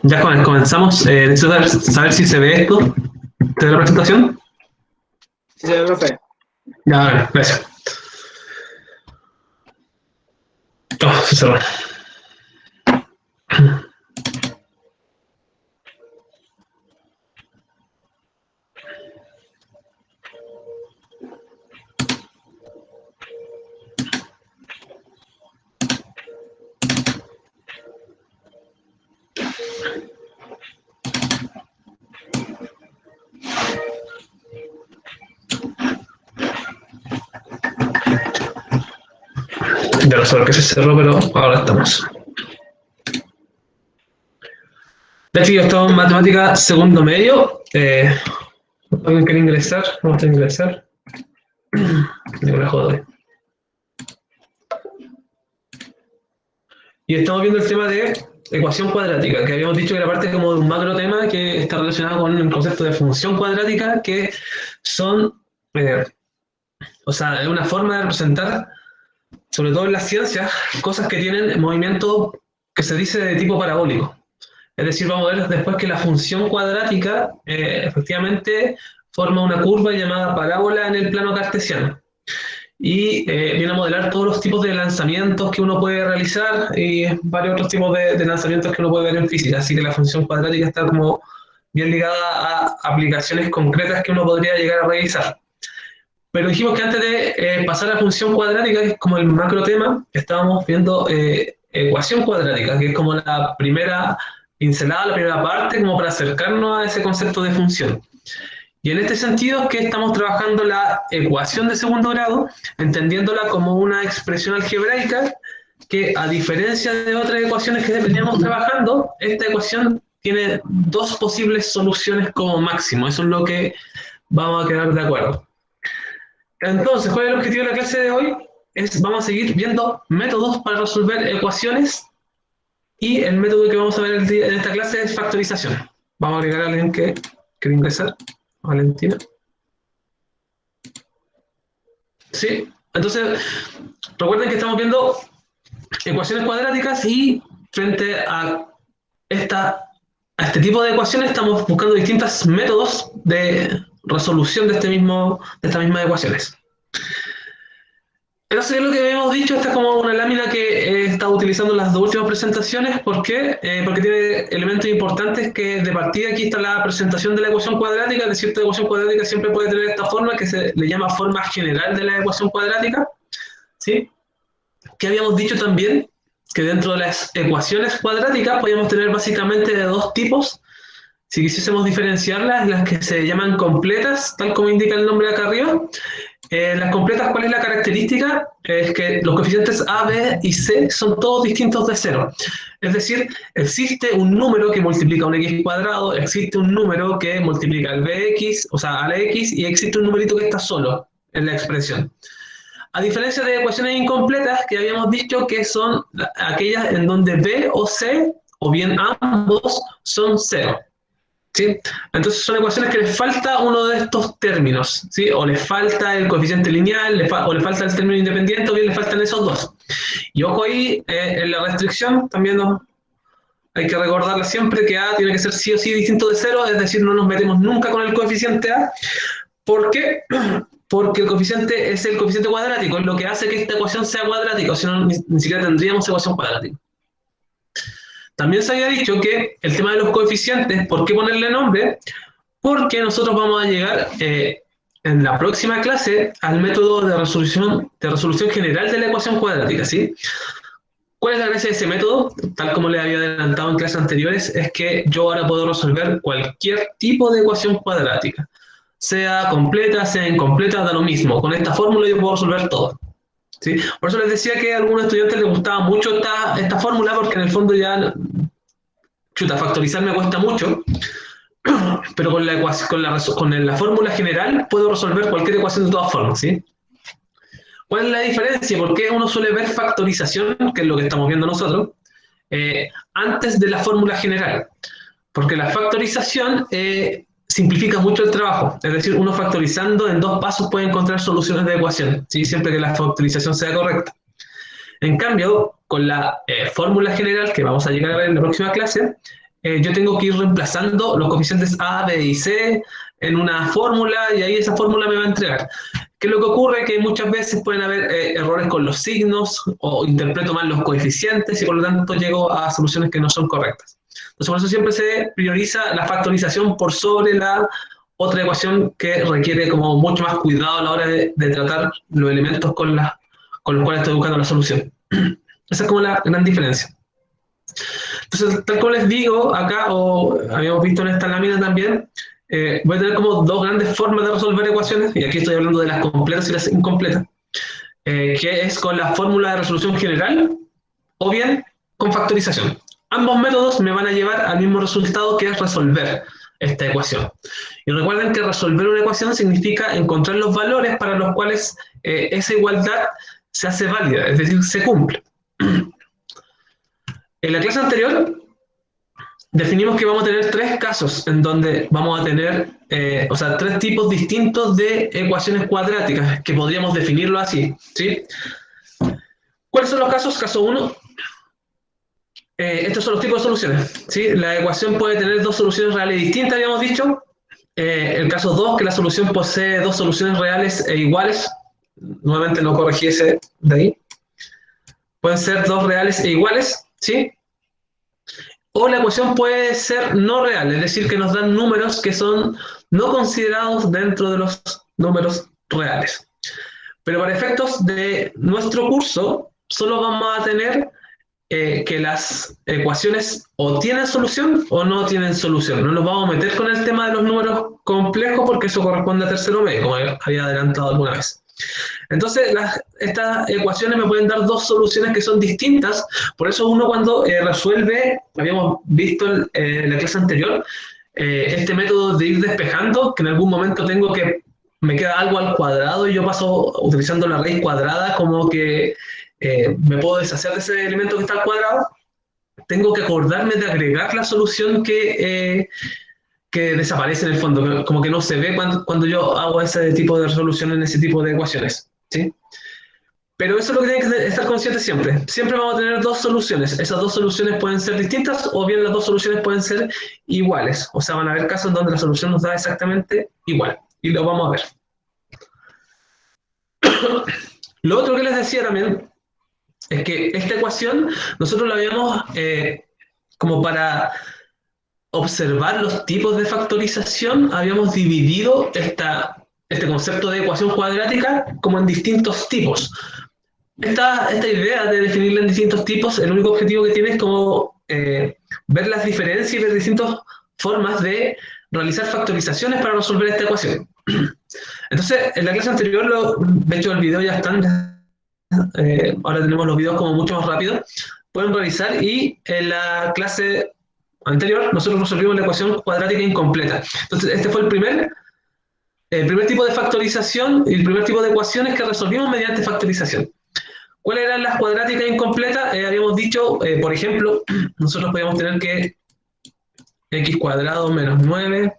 Ya comenzamos. Necesito saber si se ve esto de la presentación. Sí, se ve, profe. Ya, vale, gracias. Oh, se cerró. Ya no sé por qué se cerró, pero ahora estamos. De hecho, yo estaba en matemática segundo medio. ¿Alguien quiere ingresar? Vamos a ingresar. Digo, la jodo. Y estamos viendo el tema de ecuación cuadrática, que habíamos dicho que era parte como de un macro tema que está relacionado con el concepto de función cuadrática, que son, o sea, es una forma de representar, sobre todo en las ciencias, cosas que tienen movimiento que se dice de tipo parabólico. Es decir, vamos a ver después que la función cuadrática efectivamente forma una curva llamada parábola en el plano cartesiano. Y viene a modelar todos los tipos de lanzamientos que uno puede realizar y varios otros tipos de lanzamientos que uno puede ver en física. Así que la función cuadrática está como bien ligada a aplicaciones concretas que uno podría llegar a realizar. Pero dijimos que antes de pasar a función cuadrática, que es como el macro tema, estábamos viendo ecuación cuadrática, que es como la primera pincelada, la primera parte, como para acercarnos a ese concepto de función. Y en este sentido es que estamos trabajando la ecuación de segundo grado, entendiéndola como una expresión algebraica que, a diferencia de otras ecuaciones que veníamos trabajando, esta ecuación tiene dos posibles soluciones como máximo. Eso es lo que vamos a quedar de acuerdo. Entonces, ¿cuál es el objetivo de la clase de hoy? Vamos a seguir viendo métodos para resolver ecuaciones y el método que vamos a ver en esta clase es factorización. Vamos a agregar a alguien que quiere ingresar. Valentina. Sí, entonces recuerden que estamos viendo ecuaciones cuadráticas y frente a este tipo de ecuaciones estamos buscando distintos métodos de resolución de estas mismas ecuaciones. Entonces, lo que habíamos dicho, esta es como una lámina que he estado utilizando en las dos últimas presentaciones. ¿Por qué? Porque tiene elementos importantes que de partida aquí está la presentación de la ecuación cuadrática. Es decir, esta ecuación cuadrática siempre puede tener esta forma que se le llama forma general de la ecuación cuadrática. ¿Sí? Que habíamos dicho también que dentro de las ecuaciones cuadráticas podíamos tener básicamente de dos tipos. Si quisiésemos diferenciarlas, las que se llaman completas, tal como indica el nombre acá arriba. Las completas, ¿cuál es la característica? Es que los coeficientes A, B y C son todos distintos de cero. Es decir, existe un número que multiplica un x cuadrado, existe un número que multiplica el bx, o sea, al x, y existe un numerito que está solo en la expresión. A diferencia de ecuaciones incompletas, que habíamos dicho que son aquellas en donde B o C, o bien ambos, son cero. ¿Sí? Entonces son ecuaciones que les falta uno de estos términos, ¿sí? O les falta el coeficiente lineal, o les falta el término independiente, o bien les faltan esos dos. Y ojo ahí, en la restricción también hay que recordarla siempre que A tiene que ser sí o sí distinto de cero, es decir, no nos metemos nunca con el coeficiente A. ¿Por qué? Porque el coeficiente es el coeficiente cuadrático, es lo que hace que esta ecuación sea cuadrática, o si no, ni siquiera tendríamos ecuación cuadrática. También se había dicho que el tema de los coeficientes, ¿por qué ponerle nombre? Porque nosotros vamos a llegar en la próxima clase al método de resolución general de la ecuación cuadrática, ¿sí? ¿Cuál es la gracia de ese método? Tal como les había adelantado en clases anteriores, es que yo ahora puedo resolver cualquier tipo de ecuación cuadrática. Sea completa, sea incompleta, da lo mismo. Con esta fórmula yo puedo resolver todo. ¿Sí? Por eso les decía que a algunos estudiantes les gustaba mucho esta fórmula, porque en el fondo ya, factorizar me cuesta mucho, pero con la fórmula general puedo resolver cualquier ecuación de todas formas, ¿sí? ¿Cuál es la diferencia? ¿Por qué uno suele ver factorización, que es lo que estamos viendo nosotros, antes de la fórmula general? Porque la factorización simplifica mucho el trabajo. Es decir, uno factorizando en 2 pasos puede encontrar soluciones de ecuación, ¿sí? Siempre que la factorización sea correcta. En cambio, con la fórmula general que vamos a llegar a ver en la próxima clase, yo tengo que ir reemplazando los coeficientes A, B y C en una fórmula y ahí esa fórmula me va a entregar. ¿Qué es lo que ocurre? Que muchas veces pueden haber errores con los signos o interpreto mal los coeficientes y por lo tanto llego a soluciones que no son correctas. Entonces por eso siempre se prioriza la factorización por sobre la otra ecuación que requiere como mucho más cuidado a la hora de tratar los elementos con los cuales estoy buscando la solución. Esa es como la gran diferencia. Entonces, tal como les digo acá, o habíamos visto en esta lámina también, voy a tener como 2 grandes formas de resolver ecuaciones, y aquí estoy hablando de las completas y las incompletas, que es con la fórmula de resolución general, o bien con factorización. Ambos métodos me van a llevar al mismo resultado, que es resolver esta ecuación. Y recuerden que resolver una ecuación significa encontrar los valores para los cuales esa igualdad se hace válida, es decir, se cumple. En la clase anterior definimos que vamos a tener 3 casos en donde vamos a tener, 3 tipos distintos de ecuaciones cuadráticas, que podríamos definirlo así, ¿sí? ¿Cuáles son los casos? Caso 1, estos son los tipos de soluciones, ¿sí? La ecuación puede tener 2 soluciones reales distintas, habíamos dicho. El caso 2, que la solución posee 2 soluciones reales e iguales. Nuevamente no corregí ese de ahí. Pueden ser 2 reales e iguales, ¿sí? O la ecuación puede ser no real, es decir, que nos dan números que son no considerados dentro de los números reales. Pero para efectos de nuestro curso, solo vamos a tener que las ecuaciones o tienen solución o no tienen solución. No nos vamos a meter con el tema de los números complejos porque eso corresponde a tercero medio, como había adelantado alguna vez. Entonces, estas ecuaciones me pueden dar 2 soluciones que son distintas. Por eso uno cuando resuelve, habíamos visto en la clase anterior, este método de ir despejando, que en algún momento me queda algo al cuadrado y yo paso utilizando la raíz cuadrada como que me puedo deshacer de ese elemento que está al cuadrado. Tengo que acordarme de agregar la solución que desaparece en el fondo, como que no se ve cuando yo hago ese tipo de resolución en ese tipo de ecuaciones, ¿sí? Pero eso es lo que tienen que estar conscientes siempre. Siempre vamos a tener 2 soluciones. Esas 2 soluciones pueden ser distintas o bien las 2 soluciones pueden ser iguales. O sea, van a haber casos donde la solución nos da exactamente igual. Y lo vamos a ver. Lo otro que les decía también es que esta ecuación nosotros la habíamos como para observar los tipos de factorización, habíamos dividido este concepto de ecuación cuadrática como en distintos tipos. Esta idea de definirla en distintos tipos, el único objetivo que tiene es como ver las diferencias y ver distintas formas de realizar factorizaciones para resolver esta ecuación. Entonces, en la clase anterior, de hecho el video ya está, ahora tenemos los videos como mucho más rápido, pueden revisar, y en la clase anterior nosotros resolvimos la ecuación cuadrática incompleta. Entonces, este fue el primer tipo de factorización y el primer tipo de ecuaciones que resolvimos mediante factorización. ¿Cuáles eran las cuadráticas incompletas? Habíamos dicho, por ejemplo, nosotros podíamos tener que x cuadrado menos 9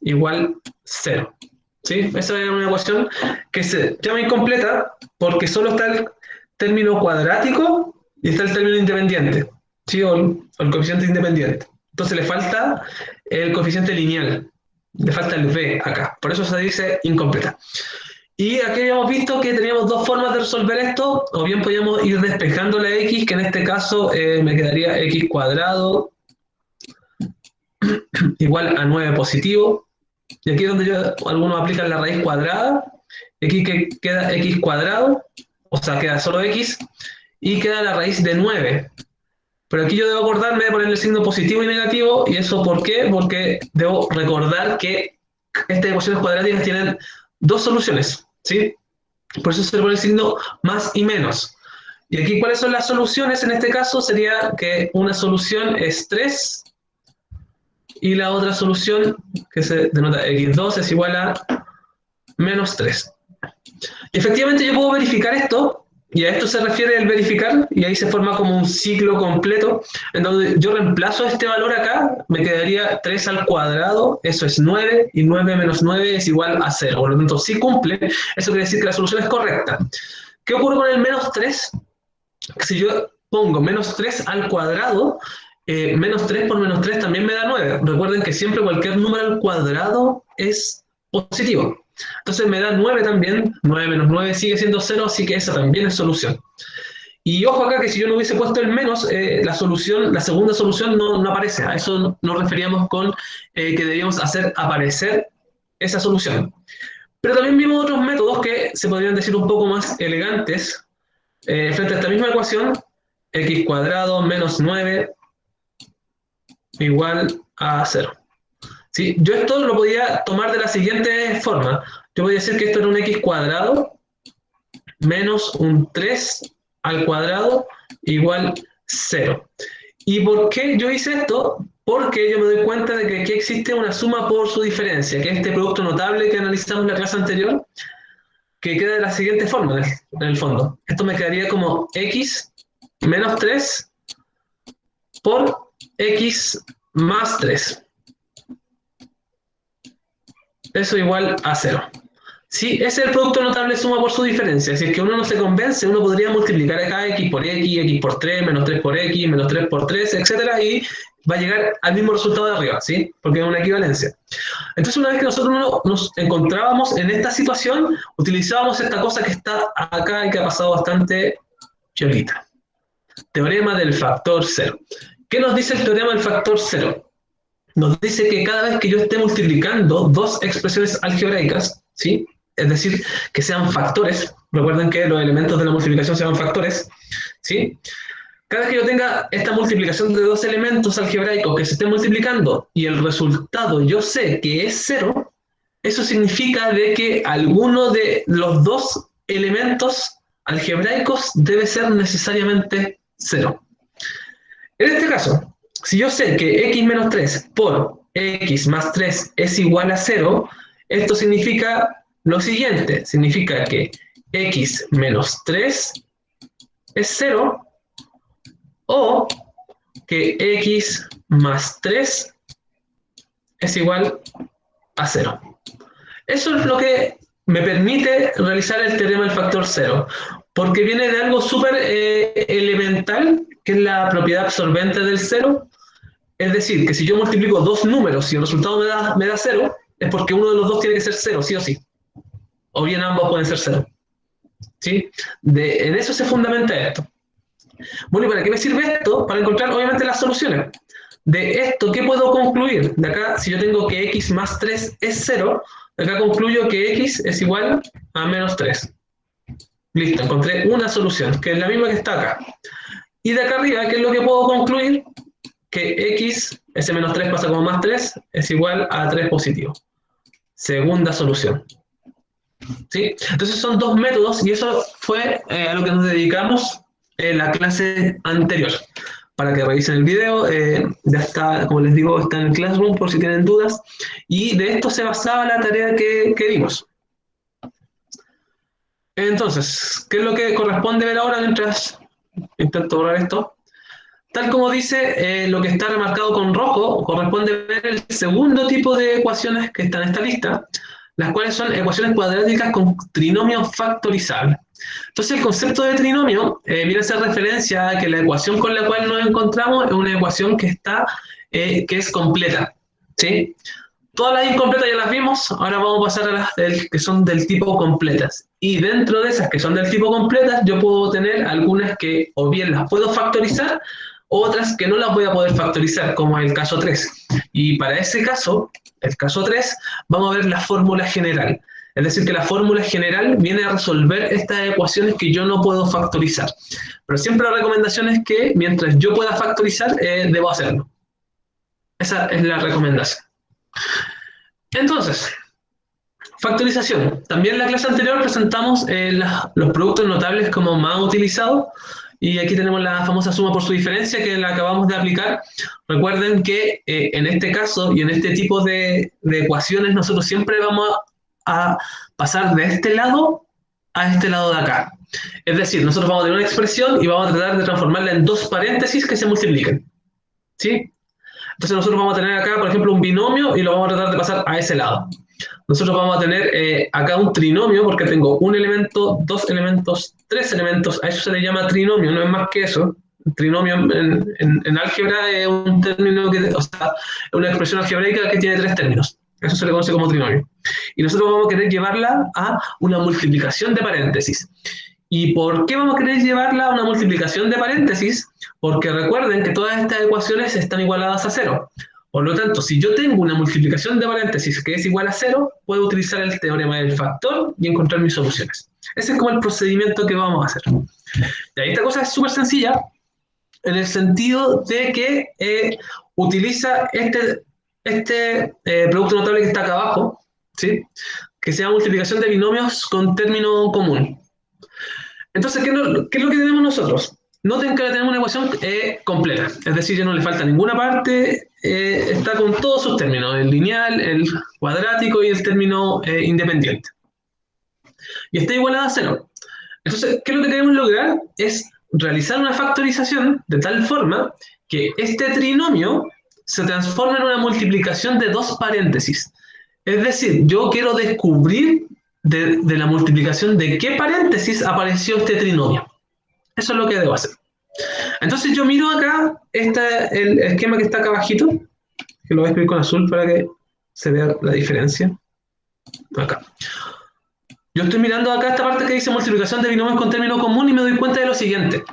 igual 0. ¿Sí? Esa es una ecuación que se llama incompleta porque solo está el término cuadrático y está el término independiente, ¿sí? o el coeficiente independiente. Entonces le falta el coeficiente lineal, le falta el b acá, por eso se dice incompleta. Y aquí habíamos visto que teníamos 2 formas de resolver esto, o bien podíamos ir despejando la x, que en este caso me quedaría x cuadrado igual a 9 positivo, y aquí es donde algunos aplican la raíz cuadrada, aquí que queda x cuadrado, o sea, queda solo x, y queda la raíz de 9. Pero aquí yo debo acordarme de poner el signo positivo y negativo, y eso ¿por qué? Porque debo recordar que estas ecuaciones cuadráticas tienen 2 soluciones, ¿sí? Por eso se le pone el signo más y menos. Y aquí, ¿cuáles son las soluciones? En este caso sería que una solución es 3, y la otra solución, que se denota x2, es igual a menos 3. Y efectivamente yo puedo verificar esto Y a esto se refiere el verificar, y ahí se forma como un ciclo completo, en donde yo reemplazo este valor acá, me quedaría 3 al cuadrado, eso es 9, y 9 menos 9 es igual a 0. Por lo tanto, si cumple, eso quiere decir que la solución es correcta. ¿Qué ocurre con el menos 3? Si yo pongo menos 3 al cuadrado, menos 3 por menos 3 también me da 9. Recuerden que siempre cualquier número al cuadrado es positivo. Entonces me da 9 también, 9 menos 9 sigue siendo 0, así que esa también es solución. Y ojo acá que si yo no hubiese puesto el menos, la segunda solución no aparece. A eso nos referíamos con que debíamos hacer aparecer esa solución. Pero también vimos otros métodos que se podrían decir un poco más elegantes frente a esta misma ecuación, x cuadrado menos 9 igual a 0. ¿Sí? Yo esto lo podía tomar de la siguiente forma. Yo podía decir que esto era un x cuadrado menos un 3 al cuadrado igual 0. ¿Y por qué yo hice esto? Porque yo me doy cuenta de que aquí existe una suma por su diferencia, que es este producto notable que analizamos en la clase anterior, que queda de la siguiente forma en el fondo. Esto me quedaría como x menos 3 por x más 3. Eso igual a 0. Sí, ese es el producto notable suma por su diferencia. Si es que uno no se convence, uno podría multiplicar acá x por 3, menos 3 por x, menos 3 por 3, etc. Y va a llegar al mismo resultado de arriba, ¿sí? Porque es una equivalencia. Entonces, una vez que nosotros nos encontrábamos en esta situación, utilizábamos esta cosa que está acá y que ha pasado bastante chiolita. Teorema del factor 0. ¿Qué nos dice el teorema del factor 0? Nos dice que cada vez que yo esté multiplicando dos expresiones algebraicas, ¿sí? Es decir, que sean factores, recuerden que los elementos de la multiplicación se llaman factores, ¿sí? Cada vez que yo tenga esta multiplicación de dos elementos algebraicos que se estén multiplicando y el resultado yo sé que es 0, eso significa de que alguno de los dos elementos algebraicos debe ser necesariamente 0. En este caso, si yo sé que x menos 3 por x más 3 es igual a 0, esto significa lo siguiente, significa que x menos 3 es 0 o que x más 3 es igual a 0. Eso es lo que me permite realizar el teorema del factor 0, porque viene de algo súper elemental, que es la propiedad absorbente del 0. Es decir, que si yo multiplico dos números y el resultado me da 0, es porque uno de los dos tiene que ser 0, sí o sí. O bien ambos pueden ser 0. ¿Sí? En eso se fundamenta esto. Bueno, ¿y para qué me sirve esto? Para encontrar, obviamente, las soluciones. De esto, ¿qué puedo concluir? De acá, si yo tengo que x más 3 es 0, de acá concluyo que x es igual a menos 3. Listo, encontré una solución, que es la misma que está acá. Y de acá arriba, ¿qué es lo que puedo concluir? Que x, ese menos 3 pasa como más 3, es igual a 3 positivo. Segunda solución. ¿Sí? Entonces son dos métodos y eso fue a lo que nos dedicamos en la clase anterior. Para que revisen el video, ya está, como les digo, está en el Classroom por si tienen dudas. Y de esto se basaba la tarea que vimos. Entonces, ¿qué es lo que corresponde ver ahora mientras intento borrar esto? Tal como dice lo que está remarcado con rojo, corresponde ver el segundo tipo de ecuaciones que está en esta lista, las cuales son ecuaciones cuadráticas con trinomio factorizable. Entonces el concepto de trinomio viene a hacer referencia a que la ecuación con la cual nos encontramos es una ecuación que es completa, ¿sí? Todas las incompletas ya las vimos, ahora vamos a pasar a las que son del tipo completas. Y dentro de esas que son del tipo completas, yo puedo tener algunas que o bien las puedo factorizar, otras que no las voy a poder factorizar, como el caso 3. Y para ese caso, el caso 3, vamos a ver la fórmula general. Es decir, que la fórmula general viene a resolver estas ecuaciones que yo no puedo factorizar. Pero siempre la recomendación es que mientras yo pueda factorizar, debo hacerlo. Esa es la recomendación. Entonces, factorización. También en la clase anterior presentamos los productos notables como más utilizados. Y aquí tenemos la famosa suma por su diferencia que la acabamos de aplicar. Recuerden que en este caso y en este tipo de ecuaciones nosotros siempre vamos a pasar de este lado a este lado de acá. Es decir, nosotros vamos a tener una expresión y vamos a tratar de transformarla en dos paréntesis que se multipliquen. ¿Sí? Entonces nosotros vamos a tener acá, por ejemplo, un binomio y lo vamos a tratar de pasar a ese lado. Nosotros vamos a tener acá un trinomio porque tengo un elemento, dos elementos, tres elementos. A eso se le llama trinomio, no es más que eso. Trinomio en álgebra es un término que, o sea, es una expresión algebraica que tiene tres términos. Eso se le conoce como trinomio. Y nosotros vamos a querer llevarla a una multiplicación de paréntesis. ¿Y por qué vamos a querer llevarla a una multiplicación de paréntesis? Porque recuerden que todas estas ecuaciones están igualadas a cero. Por lo tanto, si yo tengo una multiplicación de paréntesis que es igual a cero, puedo utilizar el teorema del factor y encontrar mis soluciones. Ese es como el procedimiento que vamos a hacer. Y ahí esta cosa es súper sencilla, en el sentido de que utiliza este producto notable que está acá abajo, ¿sí? Que se llama multiplicación de binomios con término común. Entonces, ¿qué es lo que tenemos nosotros? Noten que ahora tenemos una ecuación completa, es decir, ya no le falta ninguna parte, está con todos sus términos, el lineal, el cuadrático y el término independiente. Y está igualada a cero. Entonces, ¿qué es lo que queremos lograr? Es realizar una factorización de tal forma que este trinomio se transforme en una multiplicación de dos paréntesis. Es decir, yo quiero descubrir de la multiplicación de qué paréntesis apareció este trinomio. Eso es lo que debo hacer. Entonces yo miro acá el esquema que está acá abajito, que lo voy a escribir con azul para que se vea la diferencia. Acá. Yo estoy mirando acá esta parte que dice multiplicación de binomios con término común y me doy cuenta de lo siguiente.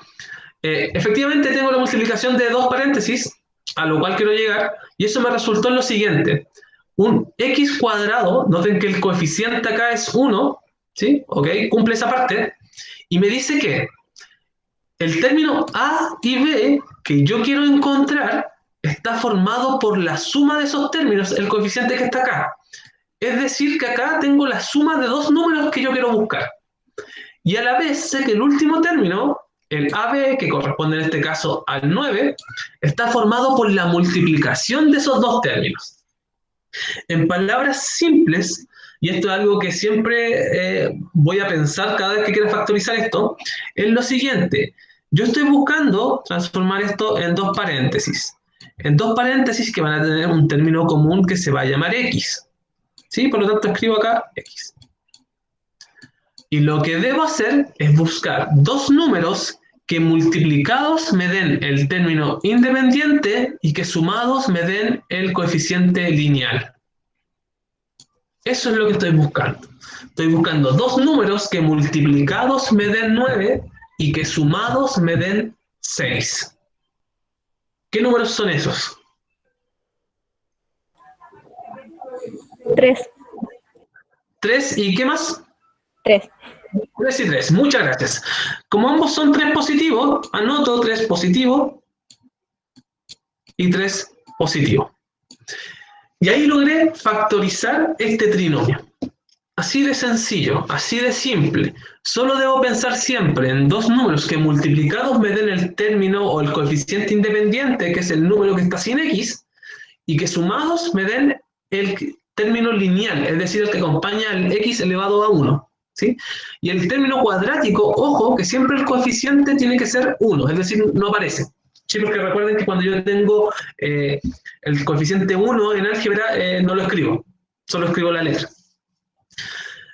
Efectivamente tengo la multiplicación de dos paréntesis, a lo cual quiero llegar, y eso me resultó en lo siguiente. Un x cuadrado, noten que el coeficiente acá es 1, ¿sí? Ok, cumple esa parte, y me dice que el término a y b que yo quiero encontrar está formado por la suma de esos términos, el coeficiente que está acá. Es decir, que acá tengo la suma de dos números que yo quiero buscar. Y a la vez sé que el último término, el AB, que corresponde en este caso al 9, está formado por la multiplicación de esos dos términos. En palabras simples, y esto es algo que siempre voy a pensar cada vez que quiera factorizar esto, es lo siguiente. Yo estoy buscando transformar esto en dos paréntesis. En dos paréntesis que van a tener un término común que se va a llamar X. ¿Sí? Por lo tanto, escribo acá X. Y lo que debo hacer es buscar dos números que multiplicados me den el término independiente y que sumados me den el coeficiente lineal. Eso es lo que estoy buscando. Estoy buscando dos números que multiplicados me den 9 y que sumados me den 6. ¿Qué números son esos? 3. 3 y ¿qué más? 3. 3 y 3, muchas gracias. Como ambos son 3 positivos, anoto 3 positivo y 3 positivo. Y ahí logré factorizar este trinomio. Así de sencillo, así de simple. Solo debo pensar siempre en dos números que multiplicados me den el término o el coeficiente independiente, que es el número que está sin x, y que sumados me den el término lineal, es decir, el que acompaña al x elevado a 1. ¿Sí? Y el término cuadrático, ojo, que siempre el coeficiente tiene que ser 1, es decir, no aparece. Sí, porque recuerden que cuando yo tengo el coeficiente 1 en álgebra, no lo escribo, solo escribo la letra.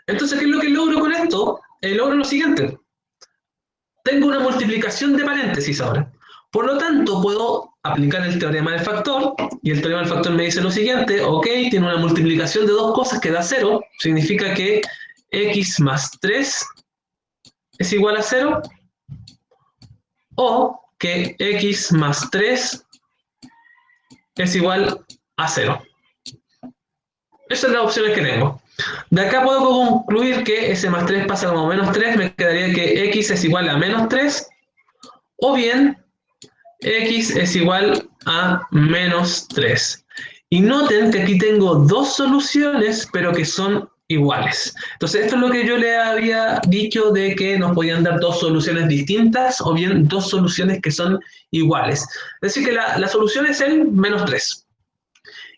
Entonces, ¿qué es lo que logro con esto? Logro lo siguiente. Tengo una multiplicación de paréntesis ahora. Por lo tanto, puedo aplicar el teorema del factor, y el teorema del factor me dice lo siguiente, ok, tiene una multiplicación de dos cosas que da 0, significa que x más 3 es igual a 0, o que x más 3 es igual a 0. Esas son las opciones que tengo. De acá puedo concluir que s más 3 pasa como menos 3, me quedaría que x es igual a menos 3, o bien x es igual a menos 3. Y noten que aquí tengo dos soluciones, pero que son iguales. Entonces, esto es lo que yo le había dicho de que nos podían dar dos soluciones distintas o bien dos soluciones que son iguales. Es decir, que la solución es el menos 3.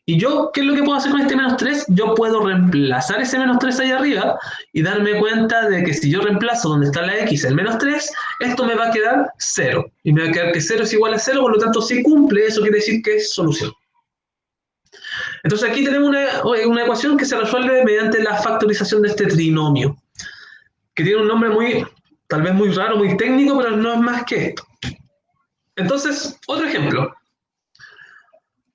Y yo, ¿qué es lo que puedo hacer con este menos 3? Yo puedo reemplazar ese menos 3 ahí arriba y darme cuenta de que si yo reemplazo donde está la x el menos 3, esto me va a quedar 0. Y me va a quedar que 0 es igual a 0, por lo tanto, si cumple, eso quiere decir que es solución. Entonces aquí tenemos una ecuación que se resuelve mediante la factorización de este trinomio, que tiene un nombre tal vez muy raro, muy técnico, pero no es más que esto. Entonces, otro ejemplo.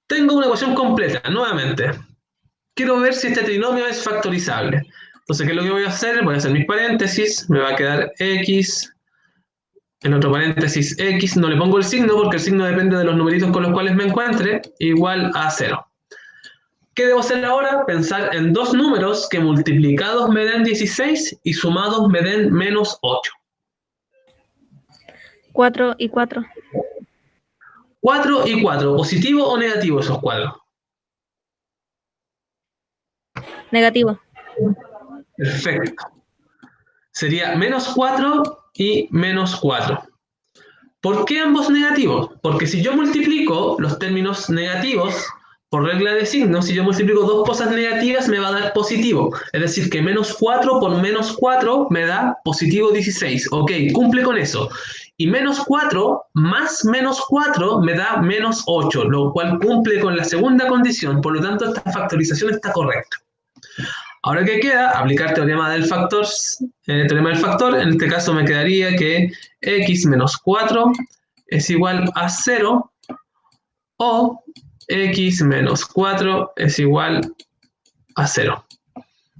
Tengo una ecuación completa, nuevamente. Quiero ver si este trinomio es factorizable. Entonces, ¿qué es lo que voy a hacer? Voy a hacer mis paréntesis, me va a quedar x, en otro paréntesis x, no le pongo el signo porque el signo depende de los numeritos con los cuales me encuentre, igual a 0. ¿Qué debo hacer ahora? Pensar en dos números que multiplicados me den 16 y sumados me den menos 8. 4 y 4. 4 y 4, ¿positivo o negativo esos cuadros? Negativo. Perfecto. Sería menos 4 y menos 4. ¿Por qué ambos negativos? Porque si yo multiplico los términos negativos, por regla de signos, si yo multiplico dos cosas negativas me va a dar positivo. Es decir, que menos 4 por menos 4 me da positivo 16. Ok, cumple con eso. Y menos 4 más menos 4 me da menos 8, lo cual cumple con la segunda condición. Por lo tanto, esta factorización está correcta. Ahora, ¿qué queda? Aplicar teorema del factor. En este caso me quedaría que x menos 4 es igual a 0 o x menos 4 es igual a 0.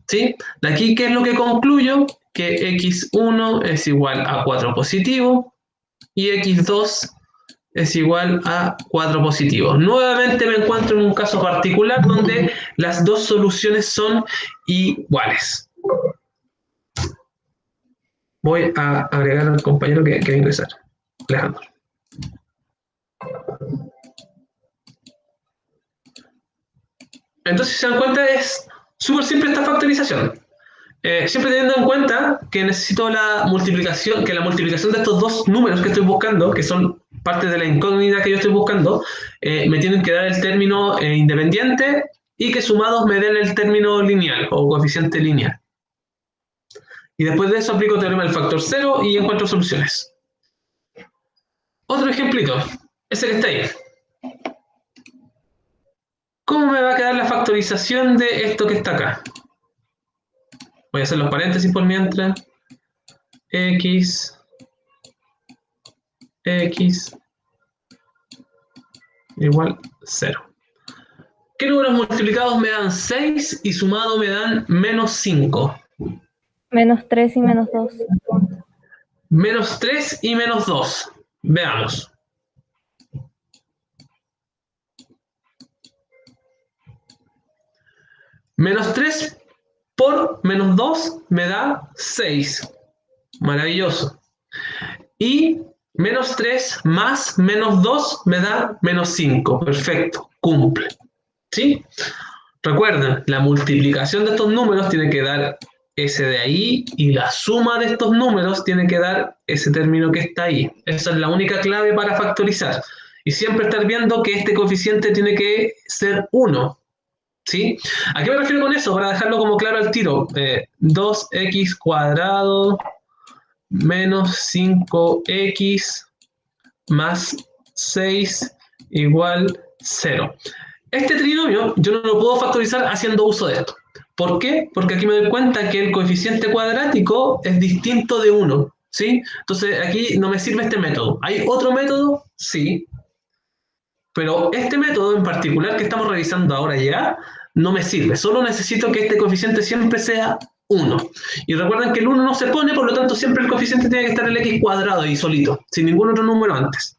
¿Sí? De aquí, ¿qué es lo que concluyo? Que x1 es igual a 4 positivo y x2 es igual a 4 positivo. Nuevamente me encuentro en un caso particular donde las dos soluciones son iguales. Voy a agregar al compañero que va a ingresar, Alejandro. Entonces, si se dan cuenta, es súper simple esta factorización. Siempre teniendo en cuenta que necesito la multiplicación de estos dos números que estoy buscando, que son parte de la incógnita que yo estoy buscando, me tienen que dar el término independiente y que sumados me den el término lineal o coeficiente lineal. Y después de eso aplico teorema del factor 0 y encuentro soluciones. Otro ejemplito, ese que está ahí. ¿Cómo me va a quedar la factorización de esto que está acá? Voy a hacer los paréntesis por mientras. X igual 0. ¿Qué números multiplicados me dan 6 y sumado me dan menos 5? Menos 3 y menos 2. Menos 3 y menos 2. Veamos. Menos 3 por menos 2 me da 6. Maravilloso. Y menos 3 más menos 2 me da menos 5. Perfecto. Cumple. ¿Sí? Recuerden, la multiplicación de estos números tiene que dar ese de ahí y la suma de estos números tiene que dar ese término que está ahí. Esa es la única clave para factorizar. Y siempre estar viendo que este coeficiente tiene que ser 1. ¿Sí? ¿A qué me refiero con eso? Para dejarlo como claro al tiro. 2x cuadrado menos 5x más 6 igual 0. Este trinomio yo no lo puedo factorizar haciendo uso de esto. ¿Por qué? Porque aquí me doy cuenta que el coeficiente cuadrático es distinto de 1. ¿Sí? Entonces aquí no me sirve este método. ¿Hay otro método? Sí. Pero este método en particular que estamos revisando ahora ya no me sirve. Solo necesito que este coeficiente siempre sea 1. Y recuerden que el 1 no se pone, por lo tanto siempre el coeficiente tiene que estar en el x cuadrado y solito, sin ningún otro número antes.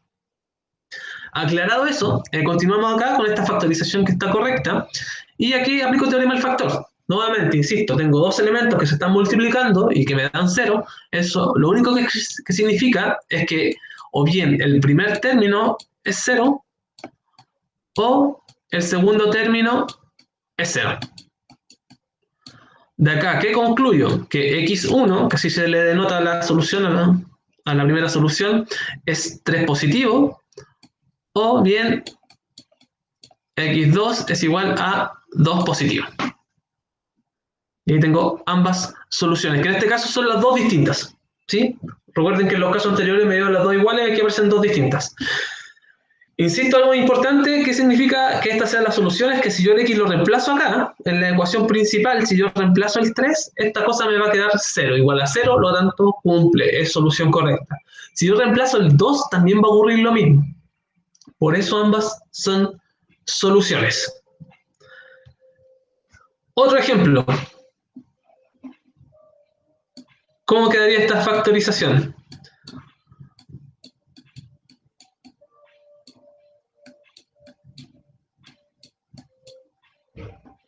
Aclarado eso, continuamos acá con esta factorización que está correcta. Y aquí aplico teorema del factor. Nuevamente, insisto, tengo dos elementos que se están multiplicando y que me dan 0. Eso lo único que significa es que o bien el primer término es 0 o el segundo término es 0. De acá, ¿qué concluyo? Que x1, que así se le denota la solución a la primera solución, es 3 positivo, o bien x2 es igual a 2 positivo. Y ahí tengo ambas soluciones, que en este caso son las dos distintas, ¿sí? Recuerden que en los casos anteriores me dieron las dos iguales, aquí aparecen dos distintas. Insisto, algo importante, ¿qué significa que estas sean las soluciones? Que si yo el x lo reemplazo acá, en la ecuación principal, si yo reemplazo el 3, esta cosa me va a quedar 0, igual a 0, por lo tanto cumple, es solución correcta. Si yo reemplazo el 2, también va a ocurrir lo mismo. Por eso ambas son soluciones. Otro ejemplo. ¿Cómo quedaría esta factorización?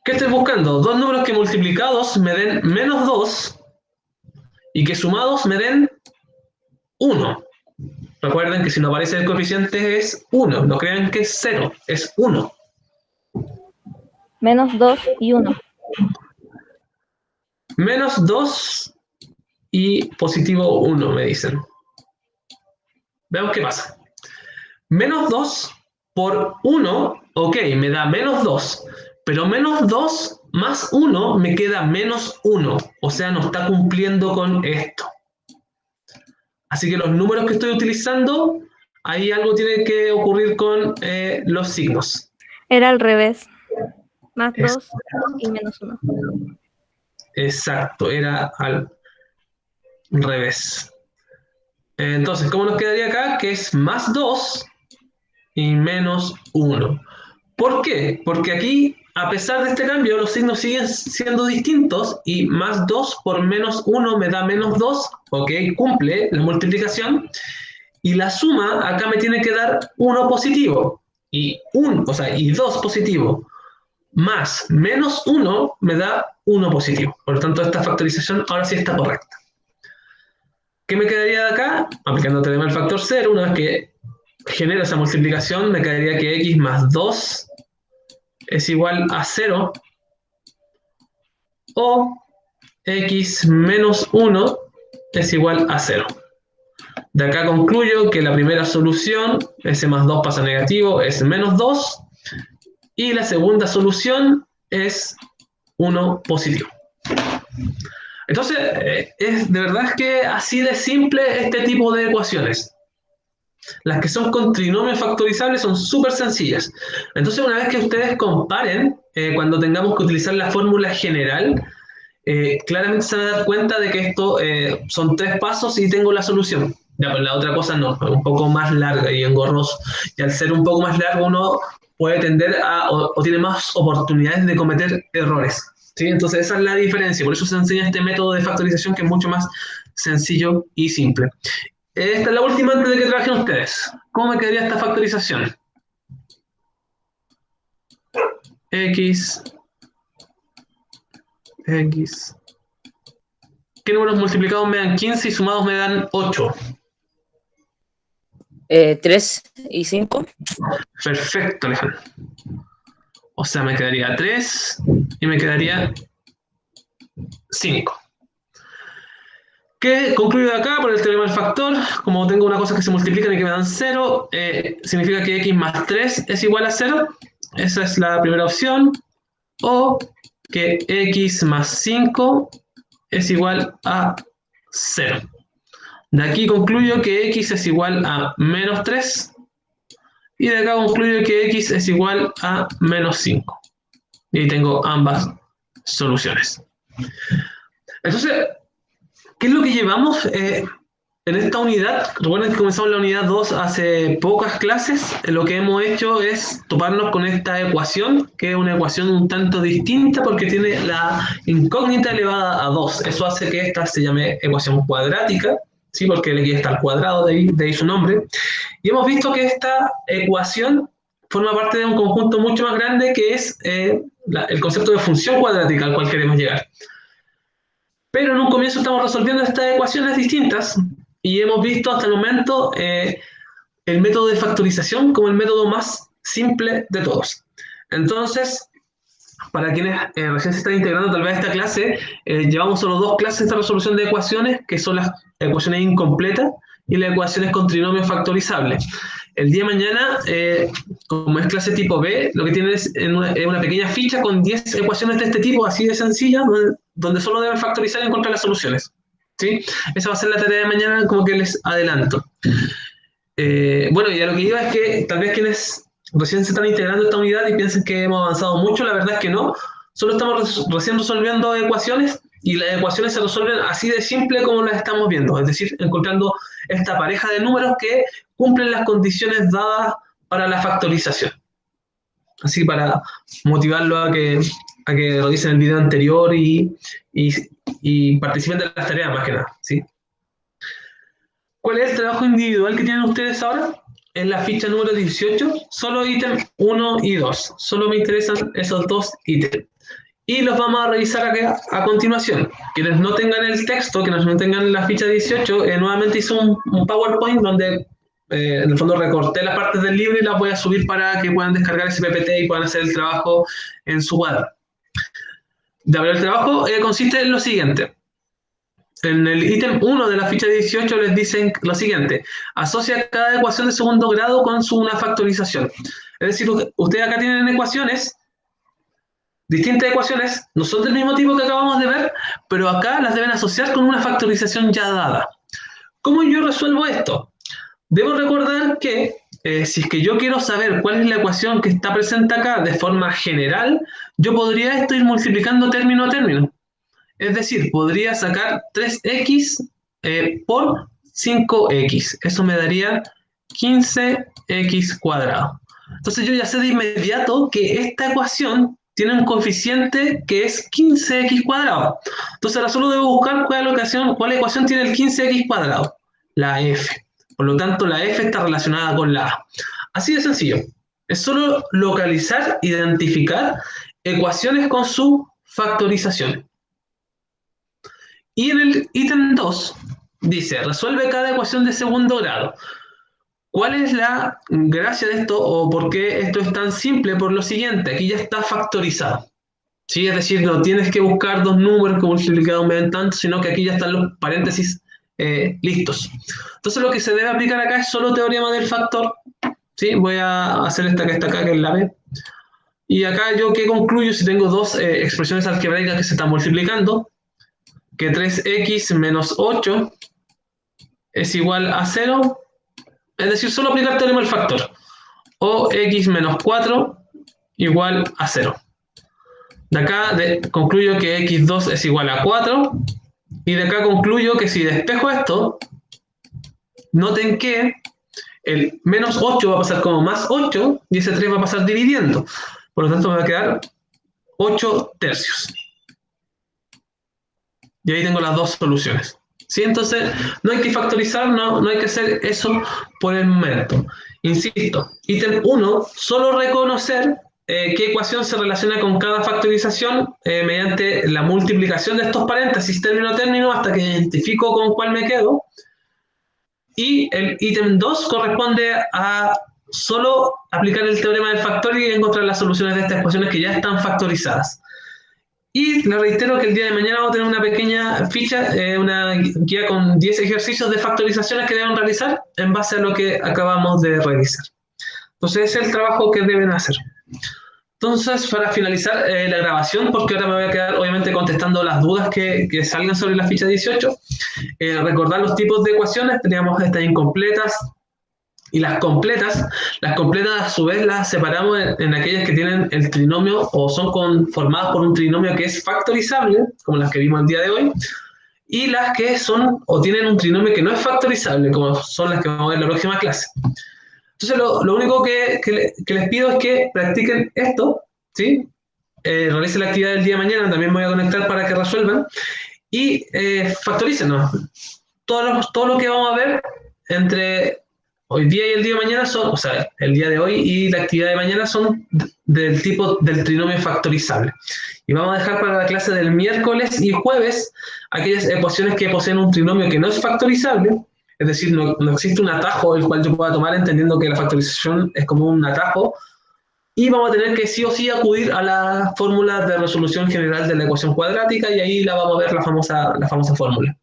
¿Qué estoy buscando? Dos números que multiplicados me den menos 2 y que sumados me den 1. Recuerden que si no aparece el coeficiente es 1. No crean que es 0, es 1. Menos 2 y 1. Menos 2 y positivo 1, me dicen. Veamos qué pasa. Menos 2 por 1, ok, me da menos 2. Pero menos 2 más 1 me queda menos 1. O sea, no está cumpliendo con esto. Así que los números que estoy utilizando, ahí algo tiene que ocurrir con los signos. Era al revés. Más 2 y menos 1. Exacto, era al revés. Entonces, ¿cómo nos quedaría acá? Que es más 2 y menos 1. ¿Por qué? Porque aquí, a pesar de este cambio, los signos siguen siendo distintos y más 2 por menos 1 me da menos 2, ok, cumple la multiplicación, y la suma acá me tiene que dar 1 positivo, y 2 positivo, más menos 1 me da 1 positivo. Por lo tanto, esta factorización ahora sí está correcta. ¿Qué me quedaría de acá? Aplicando teorema del factor 0, una vez que genero esa multiplicación, me quedaría que x más 2 es igual a 0, o x menos 1 es igual a 0. De acá concluyo que la primera solución, ese más 2 pasa a negativo, es menos 2, y la segunda solución es 1 positivo. Entonces, de verdad que así de simple este tipo de ecuaciones. Las que son con trinomio factorizables son súper sencillas. Entonces, una vez que ustedes comparen, cuando tengamos que utilizar la fórmula general, claramente se van a dar cuenta de que esto son 3 pasos y tengo la solución. Ya, pues la otra cosa no, es un poco más larga y engorroso. Y al ser un poco más largo, uno puede tender a, o tiene más oportunidades de cometer errores. ¿Sí? Entonces esa es la diferencia. Por eso se enseña este método de factorización que es mucho más sencillo y simple. Esta es la última antes de que trabajen ustedes. ¿Cómo me quedaría esta factorización? X. ¿Qué números multiplicados me dan 15 y sumados me dan 8? 3 y 5. Perfecto, Alejandro. O sea, me quedaría 3 y me quedaría 5. ¿Qué concluyo de acá por el teorema del factor? Como tengo una cosa que se multiplican y que me dan 0, significa que x más 3 es igual a 0. Esa es la primera opción. O que x más 5 es igual a 0. De aquí concluyo que x es igual a menos 3. Y de acá concluyo que x es igual a menos 5. Y ahí tengo ambas soluciones. Entonces, ¿qué es lo que llevamos en esta unidad? Recuerden que comenzamos la unidad 2 hace pocas clases. Lo que hemos hecho es toparnos con esta ecuación, que es una ecuación un tanto distinta porque tiene la incógnita elevada a 2. Eso hace que esta se llame ecuación cuadrática, ¿sí? Porque el x está al cuadrado, de ahí su nombre. Y hemos visto que esta ecuación forma parte de un conjunto mucho más grande que es el concepto de función cuadrática al cual queremos llegar. Pero en un comienzo estamos resolviendo estas ecuaciones distintas y hemos visto hasta el momento el método de factorización como el método más simple de todos. Entonces, para quienes recién se están integrando tal vez a esta clase, llevamos solo 2 clases de resolución de ecuaciones, que son las ecuaciones incompletas y las ecuaciones con trinomio factorizable. El día de mañana, como es clase tipo B, lo que tienen es una pequeña ficha con 10 ecuaciones de este tipo, así de sencilla, donde solo deben factorizar y encontrar las soluciones. ¿Sí? Esa va a ser la tarea de mañana, como que les adelanto. Bueno, y a lo que iba es que tal vez quienes recién se están integrando a esta unidad y piensen que hemos avanzado mucho, la verdad es que no. Solo estamos recién resolviendo ecuaciones, y las ecuaciones se resuelven así de simple como las estamos viendo, es decir, encontrando esta pareja de números que cumplen las condiciones dadas para la factorización. Así para motivarlo a que revisen el video anterior y participen de las tareas más que nada, ¿sí? ¿Cuál es el trabajo individual que tienen ustedes ahora? En la ficha número 18, solo ítem 1 y 2. Solo me interesan esos dos ítems. Y los vamos a revisar acá a continuación. Quienes no tengan el texto, quienes no tengan la ficha 18, nuevamente hice un PowerPoint donde en el fondo recorté las partes del libro y las voy a subir para que puedan descargar ese PPT y puedan hacer el trabajo en su cuadro. De ver el trabajo consiste en lo siguiente. En el ítem 1 de la ficha 18 les dicen lo siguiente: asocia cada ecuación de segundo grado con una factorización. Es decir, ustedes acá tienen ecuaciones, distintas ecuaciones, no son del mismo tipo que acabamos de ver, pero acá las deben asociar con una factorización ya dada. ¿Cómo yo resuelvo esto? Debo recordar que si es que yo quiero saber cuál es la ecuación que está presente acá de forma general, yo podría esto ir multiplicando término a término. Es decir, podría sacar 3x por 5x. Eso me daría 15x cuadrado. Entonces yo ya sé de inmediato que esta ecuación tiene un coeficiente que es 15x cuadrado. Entonces ahora solo debo buscar cuál ecuación tiene el 15x cuadrado. La f. Por lo tanto, la f está relacionada con la a. Así de sencillo. Es solo localizar, identificar ecuaciones con su factorización. Y en el ítem 2 dice, resuelve cada ecuación de segundo grado. ¿Cuál es la gracia de esto o por qué esto es tan simple? Por lo siguiente, aquí ya está factorizado. ¿Sí? Es decir, no tienes que buscar dos números que multiplicados me den tanto, sino que aquí ya están los paréntesis listos. Entonces lo que se debe aplicar acá es solo teorema del factor. ¿Sí? Voy a hacer esta que está acá, que es la B. Y acá yo ¿qué concluyo si tengo dos expresiones algebraicas que se están multiplicando? Que 3x menos 8 es igual a 0. Es decir, solo aplicar teorema del factor. O x menos 4 igual a 0. De acá concluyo que x2 es igual a 4. Y de acá concluyo que si despejo esto, noten que el menos 8 va a pasar como más 8 y ese 3 va a pasar dividiendo. Por lo tanto me va a quedar 8 tercios. Y ahí tengo las dos soluciones. ¿Sí? Entonces, no hay que factorizar, no hay que hacer eso por el momento. Insisto, ítem 1, solo reconocer qué ecuación se relaciona con cada factorización mediante la multiplicación de estos paréntesis término a término hasta que identifico con cuál me quedo. Y el ítem 2 corresponde a solo aplicar el teorema del factor y encontrar las soluciones de estas ecuaciones que ya están factorizadas. Y les reitero que el día de mañana vamos a tener una pequeña ficha, una guía con 10 ejercicios de factorizaciones que deben realizar en base a lo que acabamos de revisar. Entonces ese es el trabajo que deben hacer. Entonces, para finalizar la grabación, porque ahora me voy a quedar obviamente contestando las dudas que salgan sobre la ficha 18, recordar los tipos de ecuaciones. Teníamos estas incompletas y las completas. Las completas a su vez las separamos en aquellas que tienen el trinomio o son conformadas por un trinomio que es factorizable, como las que vimos el día de hoy, y las que son o tienen un trinomio que no es factorizable, como son las que vamos a ver en la próxima clase. Entonces lo único que les pido es que practiquen esto, ¿sí? Realicen la actividad del día de mañana, también me voy a conectar para que resuelvan, y factoricen, ¿no? Todo lo que vamos a ver entre hoy día y el día de mañana son, o sea, el día de hoy y la actividad de mañana son del tipo del trinomio factorizable. Y vamos a dejar para la clase del miércoles y jueves aquellas ecuaciones que poseen un trinomio que no es factorizable. Es decir, no existe un atajo el cual yo pueda tomar entendiendo que la factorización es como un atajo, y vamos a tener que sí o sí acudir a la fórmula de resolución general de la ecuación cuadrática y ahí la vamos a ver la famosa fórmula.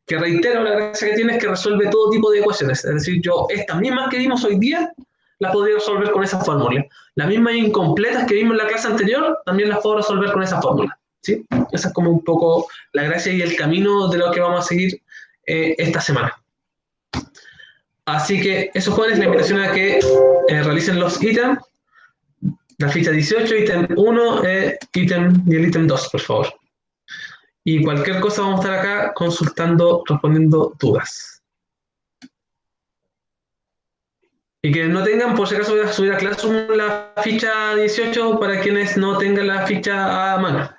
que reitero, la gracia que tiene es que resuelve todo tipo de ecuaciones. Es decir, yo estas mismas que vimos hoy día, las podría resolver con esa fórmula. Las mismas incompletas que vimos en la clase anterior, también las puedo resolver con esa fórmula. ¿Sí? Esa es como un poco la gracia y el camino de lo que vamos a seguir esta semana. Así que eso, jóvenes, la invitación a que realicen los ítems, la ficha 18, ítem 1 ítem y el ítem 2, por favor. Y cualquier cosa vamos a estar acá consultando, respondiendo dudas. Y que no tengan, por si acaso voy a subir a Classroom la ficha 18 para quienes no tengan la ficha a mano.